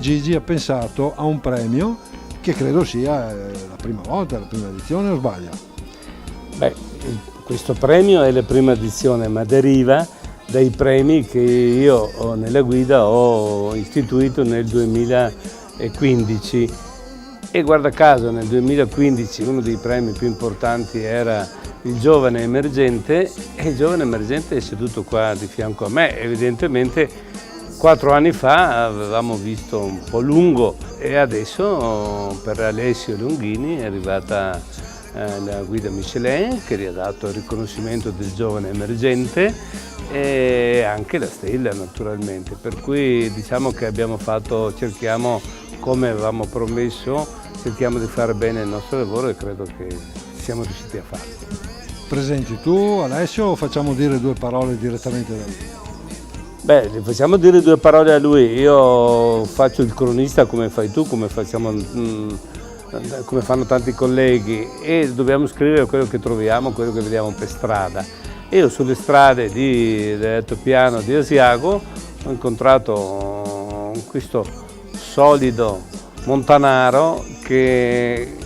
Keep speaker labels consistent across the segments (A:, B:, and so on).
A: Gigi ha pensato a un premio che credo sia la prima volta, la prima edizione, o sbaglio?
B: Beh, questo premio è la prima edizione, ma deriva dai premi che io nella guida ho istituito nel 2015 e guarda caso nel 2015 uno dei premi più importanti era il giovane emergente e il giovane emergente è seduto qua di fianco a me. Evidentemente 4 anni fa avevamo visto un po' lungo e adesso per Alessio Longhini è arrivata la guida Michelin che gli ha dato il riconoscimento del giovane emergente e anche la stella naturalmente, per cui diciamo che cerchiamo come avevamo promesso, cerchiamo di fare bene il nostro lavoro e credo che siamo riusciti a farlo.
A: Presenti tu Alessio o facciamo dire 2 parole direttamente da lui?
B: Beh, gli facciamo dire 2 parole a lui, io faccio il cronista come fai tu, come fanno tanti colleghi e dobbiamo scrivere quello che troviamo, quello che vediamo per strada. Io sulle strade dell'altopiano di Asiago ho incontrato questo solido montanaro che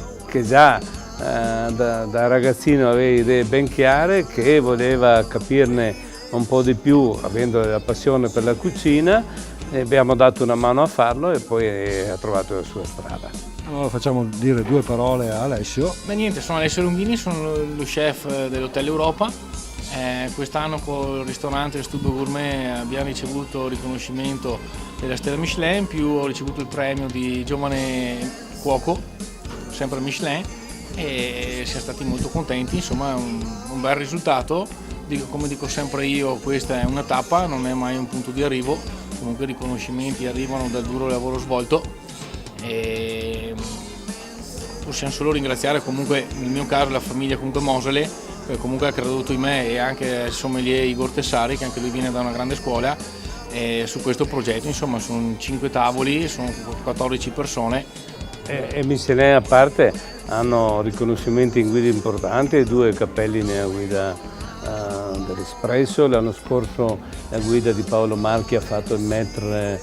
B: già da ragazzino aveva idee ben chiare, che voleva capirne un po' di più avendo la passione per la cucina e abbiamo dato una mano a farlo e poi ha trovato la sua strada.
A: Allora facciamo dire 2 parole a Alessio.
C: Beh niente, sono Alessio Longhini, sono lo chef dell'Hotel Europa. Quest'anno con il ristorante Stube Gourmet abbiamo ricevuto il riconoscimento della stella Michelin, più ho ricevuto il premio di giovane cuoco, sempre Michelin, e siamo stati molto contenti, insomma è un bel risultato. Come dico sempre io, questa è una tappa, non è mai un punto di arrivo, comunque i riconoscimenti arrivano dal duro lavoro svolto e possiamo solo ringraziare comunque nel mio caso la famiglia comunque Mosele, che comunque ha creduto in me, e anche il sommelier Igor Tessari, che anche lui viene da una grande scuola, su questo progetto. Insomma sono 5 tavoli, sono 14 persone.
B: E Michelin a parte hanno riconoscimenti in guida importanti, 2 cappelli nella guida dell'Espresso. L'anno scorso la guida di Paolo Marchi ha fatto il maître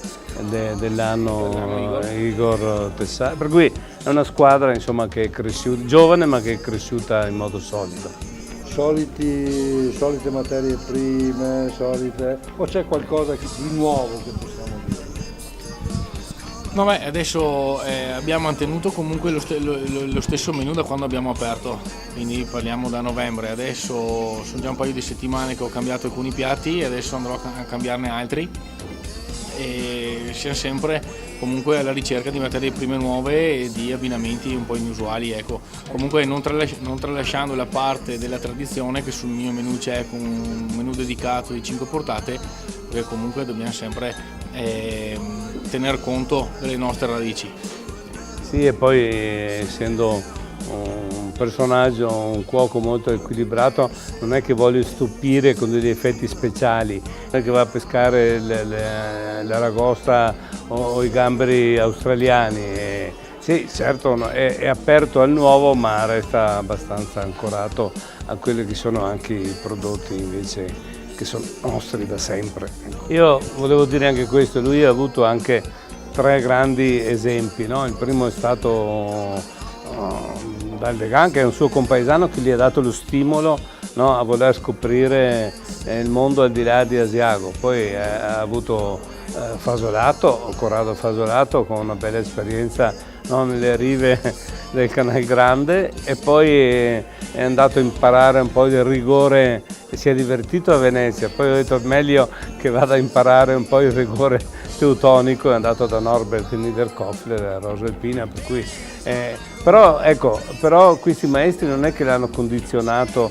B: dell'anno Igor Tessari, per cui è una squadra insomma che è cresciuta, giovane ma che è cresciuta in modo solido.
A: Solite materie prime, o c'è qualcosa di nuovo che possiamo dire?
C: No, beh, adesso abbiamo mantenuto comunque lo stesso menù da quando abbiamo aperto, quindi parliamo da novembre. Adesso sono già un paio di settimane che ho cambiato alcuni piatti e adesso andrò a cambiarne altri, e siamo sempre comunque alla ricerca di materie prime nuove e di abbinamenti un po' inusuali, ecco. Comunque non tralasciando la parte della tradizione che sul mio menù c'è, con un menù dedicato di 5 portate, perché comunque dobbiamo sempre tener conto delle nostre radici.
B: Sì, e poi essendo un personaggio, un cuoco molto equilibrato, non è che vuole stupire con degli effetti speciali, non è che va a pescare l'aragosta o i gamberi australiani. Sì, certo è aperto al nuovo, ma resta abbastanza ancorato a quelli che sono anche i prodotti invece che sono nostri da sempre. Io volevo dire anche questo, lui ha avuto anche 3 grandi esempi, no? Il primo è stato Dal Degan, che è un suo compaesano che gli ha dato lo stimolo, no, a voler scoprire il mondo al di là di Asiago. Poi ha avuto Fasolato, Corrado Fasolato, con una bella esperienza, no, nelle rive del Canal Grande, e poi è andato a imparare un po' il rigore e si è divertito a Venezia. Poi ho detto meglio che vada a imparare un po' il rigore teutonico, è andato da Norbert Niederkofler a Rosa Alpina, per cui però questi maestri non è che l'hanno condizionato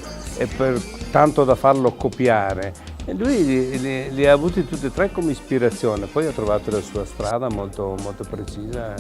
B: per tanto da farlo copiare, e lui li ha avuti tutti e 3 come ispirazione, poi ha trovato la sua strada molto, molto precisa.